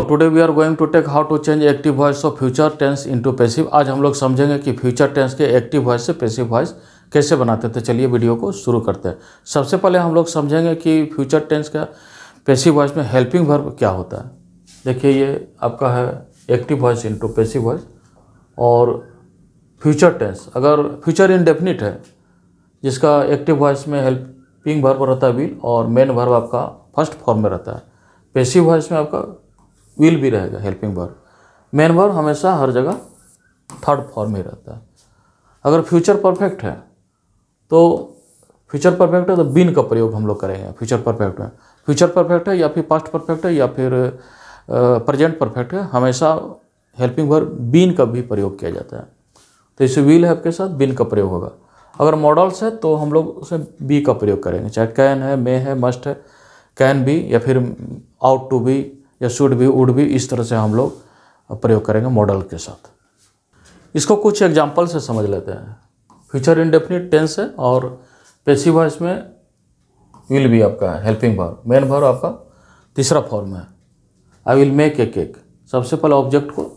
Today we are going to take how to change active voice of future tense into passive. आज हम लोग समझेंगे कि future tense के एक्टिव वॉइस से पैसिव वॉइस कैसे बनाते थे। चलिए वीडियो को शुरू करते हैं। सबसे पहले हम लोग समझेंगे कि फ्यूचर टेंस का पैसिव वॉइस में हेल्पिंग वर्ब क्या होता है। देखिए ये आपका है active voice into passive voice. और फ्यूचर टेंस अगर फ्यूचर इंडेफिनिट है जिसका एक्टिव वॉइस में हेल्पिंग वर्ब रहता है विल और मेन वर्ब आपका फर्स्ट फॉर्म में रहता है। पैसिव वॉइस में आपका विल भी रहेगा हेल्पिंग वर्ब, मेन वर्ब हमेशा हर जगह थर्ड फॉर्म में रहता है। अगर फ्यूचर परफेक्ट है तो बीन का प्रयोग हम लोग करेंगे फ्यूचर परफेक्ट में। फ्यूचर परफेक्ट है या फिर पास्ट परफेक्ट है या फिर प्रेजेंट परफेक्ट है, हमेशा हेल्पिंग वर्ब बीन का भी प्रयोग किया जाता है। तो इसे विल है के साथ बीन का प्रयोग होगा। अगर मॉडल्स है तो हम लोग उसमें बी का प्रयोग करेंगे, चाहे कैन है, मे है, मस्ट है, कैन बी या फिर आउट टू बी या शुड बी, वुड बी, इस तरह से हम लोग प्रयोग करेंगे मॉडल के साथ। इसको कुछ एग्जाम्पल से समझ लेते हैं। फ्यूचर इंडेफिनिट टेंस है और पैसिव वॉइस में विल भी आपका हेल्पिंग वर्ब, मेन वर्ब आपका तीसरा फॉर्म है। I will make a cake. सबसे पहले ऑब्जेक्ट को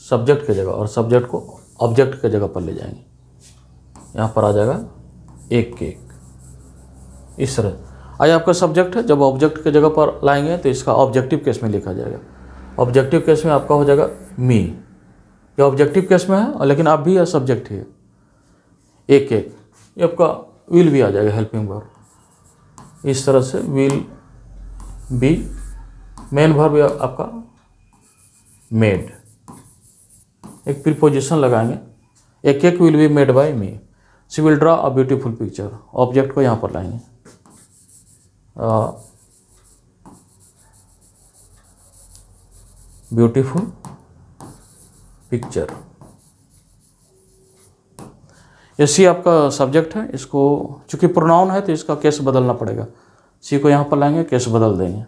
सब्जेक्ट की जगह और सब्जेक्ट को ऑब्जेक्ट की जगह पर ले जाएंगे। यहाँ पर आ जाएगा एक केक, इस तरह। आज आपका सब्जेक्ट है, जब ऑब्जेक्ट की जगह पर लाएंगे तो इसका ऑब्जेक्टिव केस में लिखा जाएगा। ऑब्जेक्टिव केस में आपका हो जाएगा मी। ये ऑब्जेक्टिव केस में है और लेकिन आप भी सब्जेक्ट ही है। एक केक, ये आपका विल भी आ जाएगा हेल्पिंग वर्ब। इस तरह से विल बी, मेन वर्ब आपका मेड। एक प्रीपोजिशन लगाएंगे, a cake will be made by me. She will draw a beautiful picture. Object को यहाँ पर लाएंगे, ब्यूटीफुल पिक्चर। ये सी आपका सब्जेक्ट है, इसको चूंकि प्रोनाउन है तो इसका केस बदलना पड़ेगा। सी को यहाँ पर लाएंगे, केस बदल देंगे।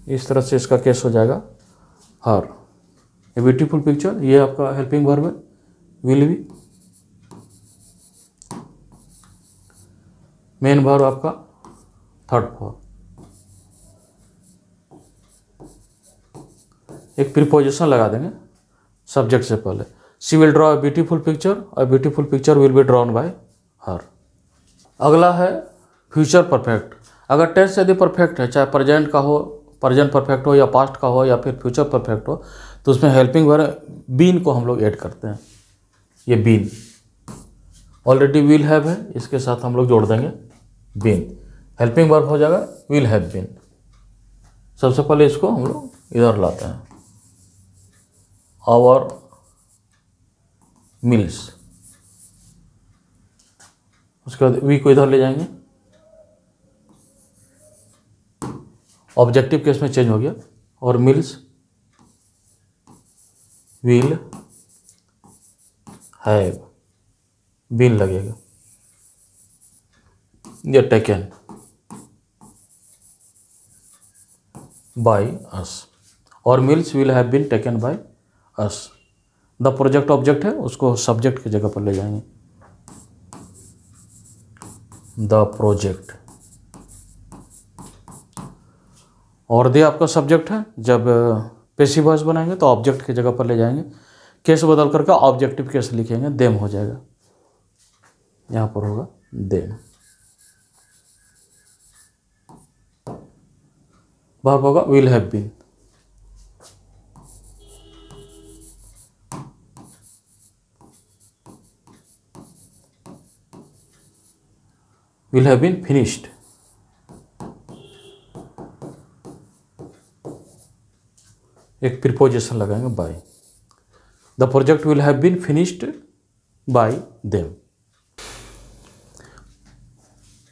इस तरह से इसका केस हो जाएगा हर। ए ब्यूटीफुल पिक्चर, ये आपका हेल्पिंग वर्ब है विल बी। मेन वर्ब आपका थर्ड फॉर्म। एक प्रीपोजिशन लगा देंगे सब्जेक्ट से पहले। She will draw a beautiful picture, a beautiful picture will be drawn by हर। अगला है फ्यूचर परफेक्ट। अगर टेंस यदि परफेक्ट है, चाहे प्रेजेंट का हो, प्रेजेंट परफेक्ट हो या पास्ट का हो या फिर फ्यूचर परफेक्ट हो, तो उसमें हेल्पिंग वर्ब बीन को हम लोग ऐड करते हैं। ये बीन ऑलरेडी विल हैव है, इसके साथ हम लोग जोड़ देंगे बीन। हेल्पिंग वर्ब हो जाएगा विल हैव बीन। सबसे पहले इसको हम लोग इधर लाते हैं, आवर मिल्स। उसके बाद वी को इधर ले जाएंगे, ऑब्जेक्टिव केस में चेंज हो गया और मिल्स विल हैव बीन लगेगा। ये टेकन बाय अस और meals will have been taken by us. The project object है, उसको सब्जेक्ट की जगह पर ले जाएंगे। द प्रोजेक्ट और दे आपका सब्जेक्ट है, जब पैसिव वॉइस बनाएंगे तो ऑब्जेक्ट की जगह पर ले जाएंगे। केस बदल करके ऑब्जेक्टिव केस लिखेंगे, देम हो जाएगा। यहाँ पर होगा देम। वर्ब होगा will have been. Will have been finished. एक प्रीपोजिशन लगाएंगे by. The project will have been finished by them.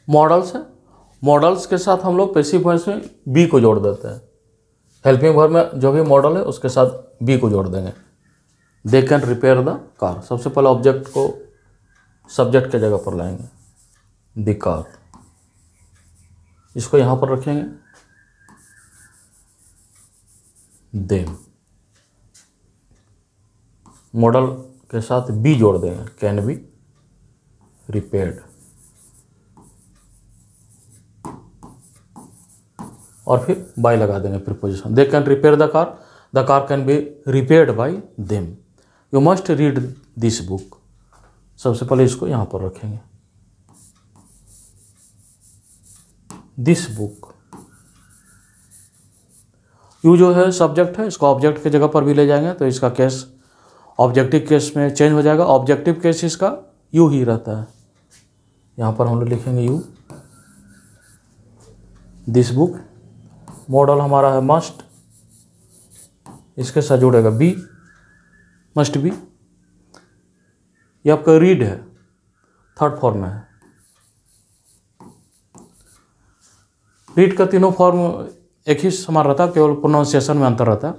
Modals है, मॉडल्स के साथ हम लोग पैसिव वॉइस में बी को जोड़ देते हैं। हेल्पिंग वर्ब में जो भी मॉडल है उसके साथ बी को जोड़ देंगे। They can repair the car. सबसे पहले ऑब्जेक्ट को सब्जेक्ट के जगह पर लाएंगे, द कार। इसको यहाँ पर रखेंगे देम। मॉडल के साथ बी जोड़ देंगे, कैन बी रिपेयर्ड। और फिर बाय लगा देंगे preposition. They can repair the car can be repaired bye them. You must read this book. सबसे पहले इसको यहाँ पर रखेंगे, दिस बुक। यू जो है सब्जेक्ट है, इसको ऑब्जेक्ट की जगह पर भी ले जाएंगे तो इसका केस ऑब्जेक्टिव केस में चेंज हो जाएगा। ऑब्जेक्टिव केस इसका यू ही रहता है। यहाँ पर हम लोग लिखेंगे यू, दिस बुक। मॉडल हमारा है मस्ट, इसके साथ जुड़ेगा बी, मस्ट बी। ये आपका रीड है, थर्ड फॉर्म में है। रीड का तीनों फॉर्म एक ही समान रहता है, केवल प्रोनाउंसिएशन में अंतर रहता है।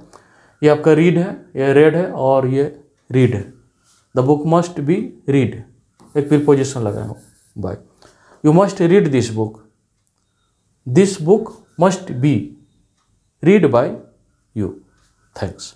ये आपका रीड है, ये रेड है और ये रीड है। The book must be read, एक प्रीपोजिशन लगाए by. You must read this book, this book must be read by you. Thanks.